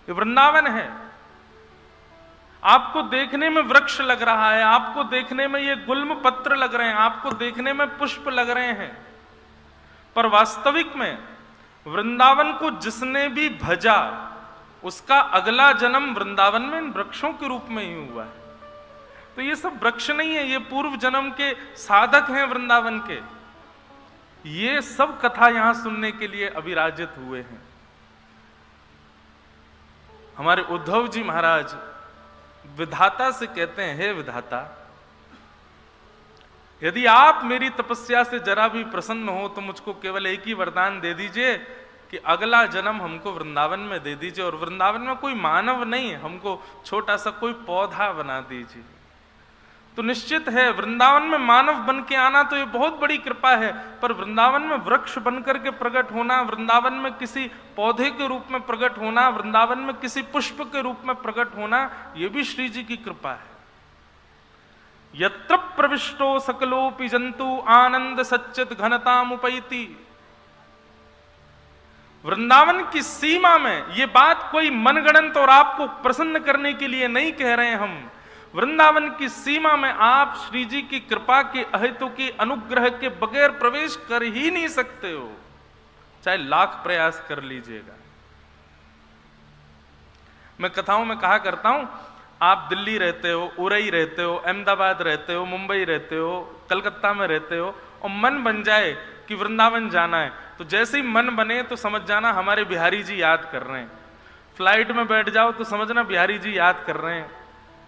ये वृंदावन है। आपको देखने में वृक्ष लग रहा है, आपको देखने में ये गुल्म पत्र लग रहे हैं, आपको देखने में पुष्प लग रहे हैं, पर वास्तविक में वृंदावन को जिसने भी भजा उसका अगला जन्म वृंदावन में इन वृक्षों के रूप में ही हुआ है। तो ये सब वृक्ष नहीं है, ये पूर्व जन्म के साधक हैं वृंदावन के। ये सब कथा यहां सुनने के लिए अविराजित हुए हैं। हमारे उद्धव जी महाराज विधाता से कहते हैं, हे विधाता, यदि आप मेरी तपस्या से जरा भी प्रसन्न हो तो मुझको केवल एक ही वरदान दे दीजिए कि अगला जन्म हमको वृंदावन में दे दीजिए, और वृंदावन में कोई मानव नहीं, हमको छोटा सा कोई पौधा बना दीजिए। तो निश्चित है वृंदावन में मानव बन के आना तो ये बहुत बड़ी कृपा है, पर वृंदावन में वृक्ष बनकर के प्रकट होना, वृंदावन में किसी पौधे के रूप में प्रकट होना, वृंदावन में किसी पुष्प के रूप में प्रकट होना, ये भी श्री जी की कृपा है। यत्र प्रविष्टो सकलोपि जंतु आनंद सच्चित घनतामुपैति। वृंदावन की सीमा में ये बात कोई मनगढ़ंत और आपको प्रसन्न करने के लिए नहीं कह रहे हैं हम। वृंदावन की सीमा में आप श्री जी की कृपा के अहेतु की अनुग्रह के बगैर प्रवेश कर ही नहीं सकते हो, चाहे लाख प्रयास कर लीजिएगा। मैं कथाओं में कहा करता हूं, आप दिल्ली रहते हो, उरई रहते हो, अहमदाबाद रहते हो, मुंबई रहते हो, कलकत्ता में रहते हो, और मन बन जाए कि वृंदावन जाना है, तो जैसे ही मन बने तो समझ जाना हमारे बिहारी जी याद कर रहे हैं। फ्लाइट में बैठ जाओ तो समझना बिहारी जी याद कर रहे हैं।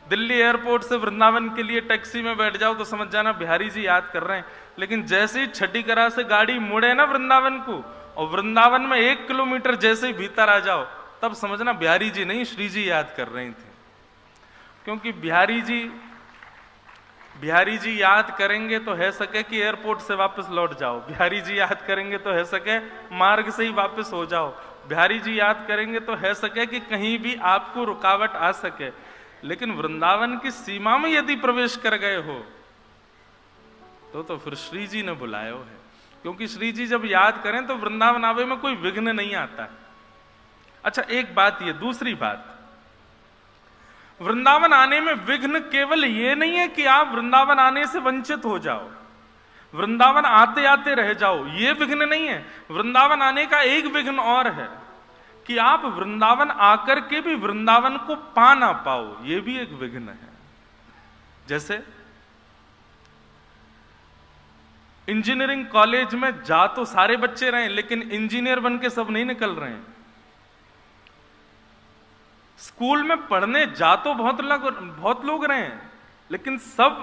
दिल्ली एयरपोर्ट से वृंदावन के लिए टैक्सी में बैठ जाओ तो समझ जाना बिहारी जी याद कर रहे हैं। लेकिन जैसे ही छठीकरा से गाड़ी मुड़े ना वृंदावन को, और वृंदावन में 1 किलोमीटर जैसे ही भीतर आ जाओ, तब समझना बिहारी जी नहीं, श्री जी याद कर रही थी। क्योंकि बिहारी जी याद करेंगे तो है सके कि एयरपोर्ट से वापस लौट जाओ, बिहारी जी याद करेंगे तो है सके मार्ग से ही वापस हो जाओ, बिहारी जी याद करेंगे तो है सके कि कहीं भी आपको रुकावट आ सके। लेकिन वृंदावन की सीमा में यदि प्रवेश कर गए हो तो फिर श्री जी ने बुलाया है, क्योंकि श्री जी जब याद करें तो वृंदावन आवे में कोई विघ्न नहीं आता। अच्छा, एक बात ये, दूसरी बात, वृंदावन आने में विघ्न केवल ये नहीं है कि आप वृंदावन आने से वंचित हो जाओ, वृंदावन आते आते रह जाओ, ये विघ्न नहीं है। वृंदावन आने का एक विघ्न और है कि आप वृंदावन आकर के भी वृंदावन को पा ना पाओ, ये भी एक विघ्न है। जैसे इंजीनियरिंग कॉलेज में जा तो सारे बच्चे रहे, लेकिन इंजीनियर बन के सब नहीं निकल रहे हैं। स्कूल में पढ़ने जा तो बहुत लोग रहे हैं, लेकिन सब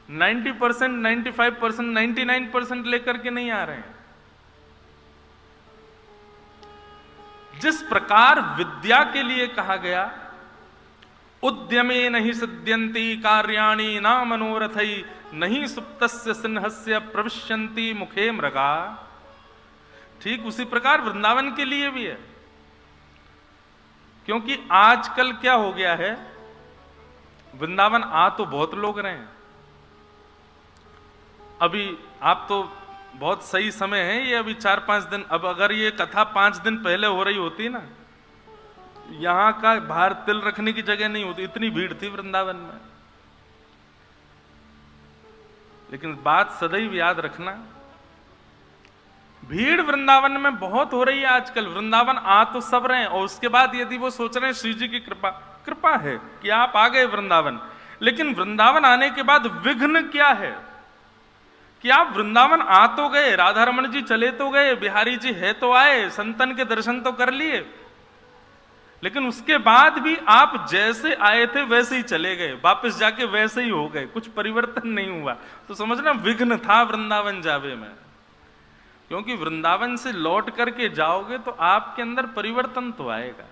90%, 95%, 99% लेकर के नहीं आ रहे हैं। जिस प्रकार विद्या के लिए कहा गया, उद्यमे नहीं सिद्ध्यन्ति कार्याणि न मनोरथै नहीं सुप्तस्य सिंहस्य प्रविश्यन्ति मुखे मृगा, ठीक उसी प्रकार वृंदावन के लिए भी है। क्योंकि आजकल क्या हो गया है, वृंदावन आ तो बहुत लोग रहे हैं। अभी आप तो बहुत सही समय है ये, अभी 4-5 दिन, अब अगर ये कथा 5 दिन पहले हो रही होती ना, यहां का बाहर तिल रखने की जगह नहीं होती, इतनी भीड़ थी वृंदावन में। लेकिन बात सदैव याद रखना, भीड़ वृंदावन में बहुत हो रही है आजकल। वृंदावन आ तो सब रहे हैं, और उसके बाद यदि वो सोच रहे हैं श्री जी की कृपा है कि आप आ गए वृंदावन, लेकिन वृंदावन आने के बाद विघ्न क्या है कि आप वृंदावन आ तो गए, राधा रमन जी चले तो गए, बिहारी जी है तो आए, संतन के दर्शन तो कर लिए, लेकिन उसके बाद भी आप जैसे आए थे वैसे ही चले गए, वापस जाके वैसे ही हो गए, कुछ परिवर्तन नहीं हुआ। तो समझना विघ्न था वृंदावन जावे में। क्योंकि वृंदावन से लौट करके जाओगे तो आपके अंदर परिवर्तन तो आएगा।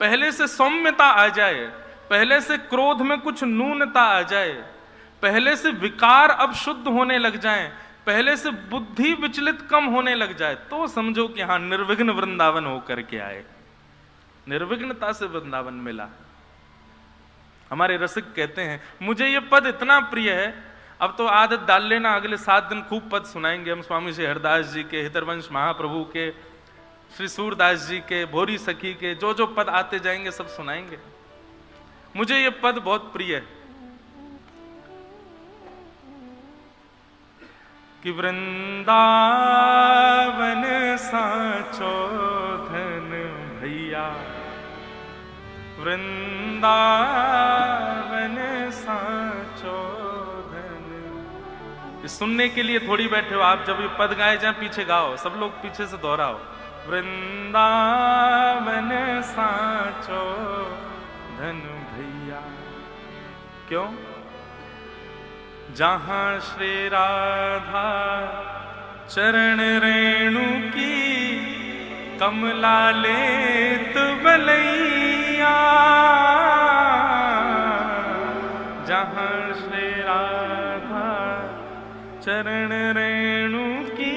पहले से सौम्यता आ जाए, पहले से क्रोध में कुछ न्यूनता आ जाए, पहले से विकार अब शुद्ध होने लग जाएं, पहले से बुद्धि विचलित कम होने लग जाए, तो समझो कि हाँ निर्विघ्न वृंदावन होकर के आए, निर्विघ्नता से वृंदावन मिला। हमारे रसिक कहते हैं मुझे ये पद इतना प्रिय है, अब तो आदत डाल लेना, अगले 7 दिन खूब पद सुनाएंगे हम स्वामी श्री हरदास जी के, हितरवंश महाप्रभु के, श्री सूरदास जी के, भोरी सखी के, जो जो पद आते जाएंगे सब सुनाएंगे। मुझे ये पद बहुत प्रिय है कि वृंदावन साचो धन भैया, वृंदावन साचो धन। ये सुनने के लिए थोड़ी बैठे हो आप, जब ये पद गाए जाए पीछे गाओ, सब लोग पीछे से दोहराओ, वृंदावन साचो धन भैया। क्यों? जहां श्री राधा चरण रेणु की कमला लेत बलैया, जहां श्री राधा चरण रेणु की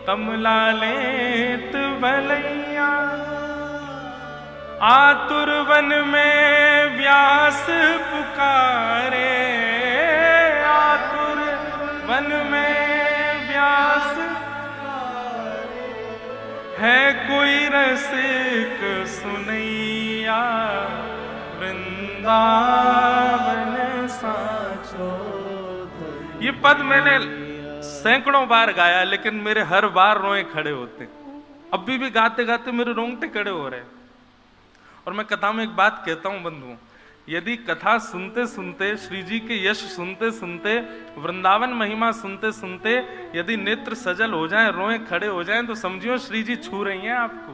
कमला लेत बलैया। आतुर वन में व्यास पुकारे, आतुर वन में व्यास है कोई रसिक सुनैया, वृंदावन साचो। ये पद मैंने सैकड़ों बार गाया, लेकिन मेरे हर बार रोए खड़े होते। अभी भी गाते गाते मेरे रोंगटे खड़े हो रहे हैं। और मैं कथा में एक बात कहता हूं बंधुओं, यदि कथा सुनते सुनते, श्री जी के यश सुनते सुनते, वृंदावन महिमा सुनते सुनते यदि नेत्र सजल हो जाएं, रोए खड़े हो जाएं, तो समझियो श्री जी छू रही हैं आपको।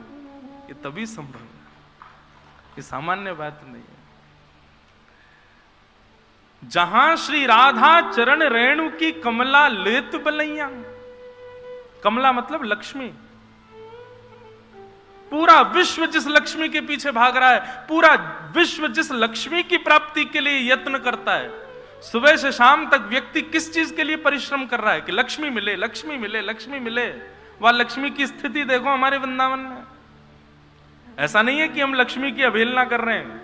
ये तभी संभव है, ये सामान्य बात नहीं है। जहां श्री राधा चरण रेणु की कमला लेत बलैया, कमला मतलब लक्ष्मी। पूरा विश्व जिस लक्ष्मी के पीछे भाग रहा है, पूरा विश्व जिस लक्ष्मी की प्राप्ति के लिए यत्न करता है, सुबह से शाम तक व्यक्ति किस चीज के लिए परिश्रम कर रहा है कि लक्ष्मी मिले, लक्ष्मी मिले, लक्ष्मी मिले। वह लक्ष्मी की स्थिति देखो हमारे वृंदावन में। ऐसा नहीं है कि हम लक्ष्मी की अवहेलना कर रहे हैं,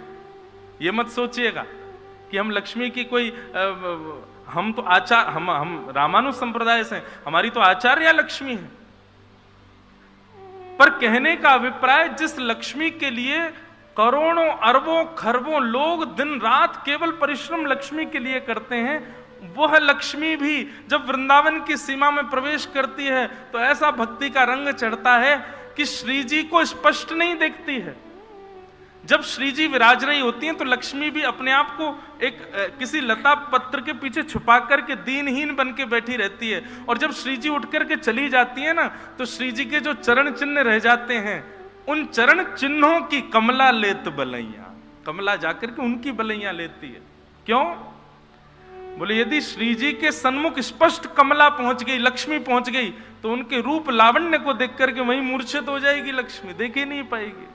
ये मत सोचिएगा कि हम लक्ष्मी की कोई हम तो हम रामानुज संप्रदाय से, हमारी तो आचार्य लक्ष्मी है। पर कहने का अभिप्राय, जिस लक्ष्मी के लिए करोड़ों अरबों खरबों लोग दिन रात केवल परिश्रम लक्ष्मी के लिए करते हैं, वह लक्ष्मी भी जब वृंदावन की सीमा में प्रवेश करती है तो ऐसा भक्ति का रंग चढ़ता है कि श्री जी को स्पष्ट नहीं देखती है। जब श्री जी विराज रही होती हैं तो लक्ष्मी भी अपने आप को एक किसी लता पत्र के पीछे छुपा करके दीनहीन बन के बैठी रहती है। और जब श्री जी उठ करके चली जाती है ना, तो श्री जी के जो चरण चिन्ह रह जाते हैं, उन चरण चिन्हों की कमला लेत बलैया, कमला जाकर के उनकी बलैया लेती है। क्यों? बोले यदि श्री जी के सन्मुख स्पष्ट कमला पहुंच गई, लक्ष्मी पहुंच गई, तो उनके रूप लावण्य को देख करके वहीं मूर्छित हो जाएगी लक्ष्मी, देख ही नहीं पाएगी।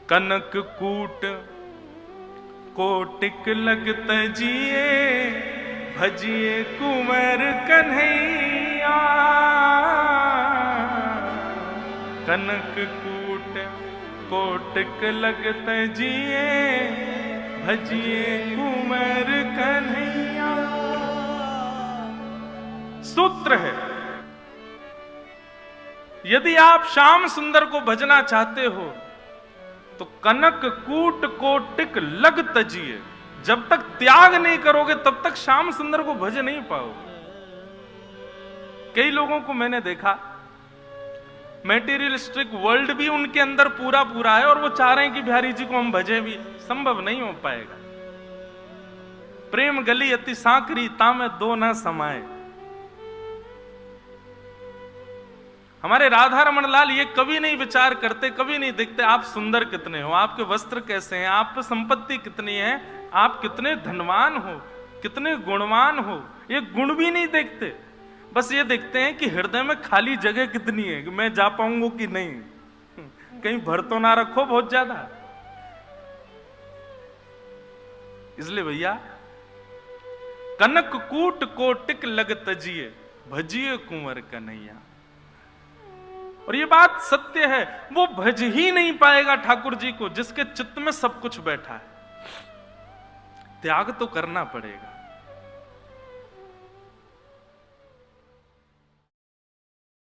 कनक कूट कोटिक लगत जिए, भजिए कुंवर कन्हैया। कनक कूट कोटिक लगत जिए, भजिए कुंवर कन्हैया। सूत्र है, यदि आप श्याम सुंदर को भजना चाहते हो तो कनक कूट कोटिक लग तजिए। जब तक त्याग नहीं करोगे तब तक श्याम सुंदर को भज नहीं पाओगे। कई लोगों को मैंने देखा, मैटेरियलिस्टिक वर्ल्ड भी उनके अंदर पूरा पूरा है और वो चाह रहे हैं कि बिहारी जी को हम भजे भी, संभव नहीं हो पाएगा। प्रेम गली अति सांकरी, तामे दो न समाए। हमारे राधा रमन लाल ये कभी नहीं विचार करते, कभी नहीं देखते आप सुंदर कितने हो, आपके वस्त्र कैसे हैं, आप पे संपत्ति कितनी है, आप कितने धनवान हो, कितने गुणवान हो, ये गुण भी नहीं देखते। बस ये देखते हैं कि हृदय में खाली जगह कितनी है, कि मैं जा पाऊंगा कि नहीं, कहीं भर तो ना रखो बहुत ज्यादा। इसलिए भैया, कनक कूट कोटिक लग तजिए, भजिए कुंवर कन्हैया। और ये बात सत्य है, वो भज ही नहीं पाएगा ठाकुर जी को जिसके चित्त में सब कुछ बैठा है। त्याग तो करना पड़ेगा।